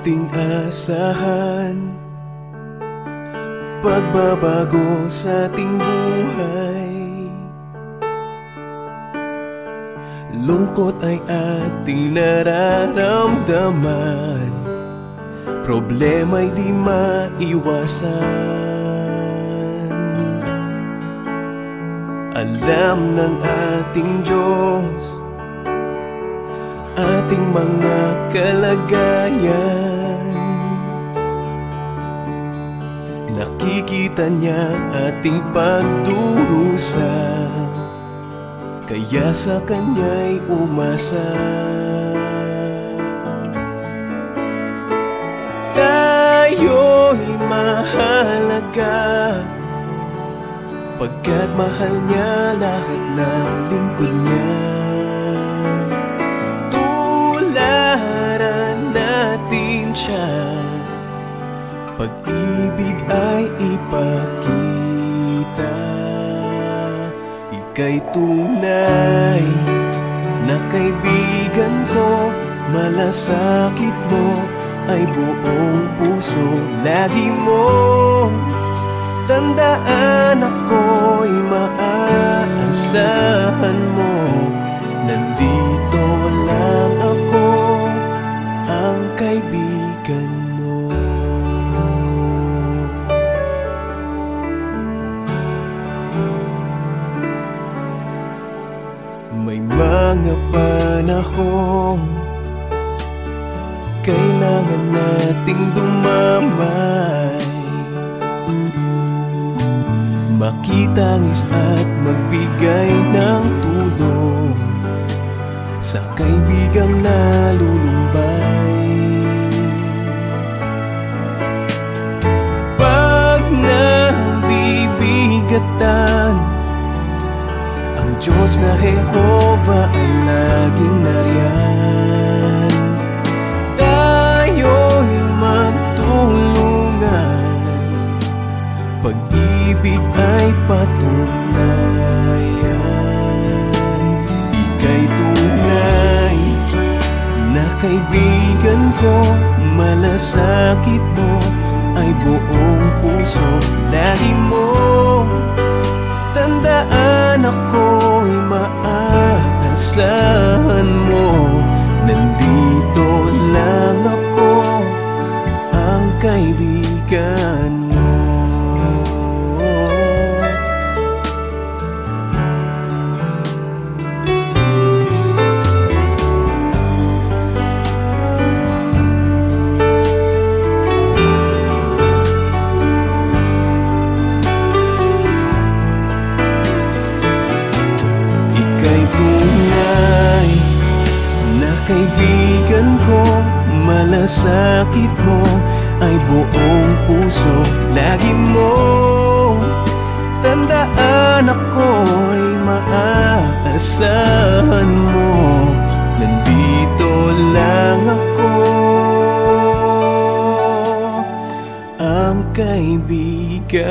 ating asahan, pagbabago sa ating buhay. Lungkot ay ating nararamdaman, problema'y di maiwasan. Alam ng ating Diyos ating mga kalagayan, nakikita niya ating pagdurusa, kaya sa Kanya'y umasa. Tayo'y mahalaga, pagkat mahal niya lahat ng lingkod niya. Tularan natin siya, pag-ibig ay ipakita. Ika'y tunay na kaibigan ko, malasakit mo ay buong puso. Lagi mong tandaan, ako'y maaasahan mo. Nandito lang ako, ang kaibigan mo. May mga panahong kailangan nating dumamay, makitangis at magbigay ng tulong sa kaibigang nalulumbay. Pag nabibigatan, ang Diyos na Jehova ay laging nariyan. Tayo'y magtulungan, pag-ibig ay patunayan. Ika'y tunay na kaibigan ko, malasakit mo ay buong puso. Lagi mo tandaan, ako'y maaasahan mo. Nandito lang ako, ang kaibigan mo. Kaibigan ko, malasakit mo ay buong puso. Lagi mo tandaan, ako'y maaasahan mo. Nandito lang ako, ang kaibigan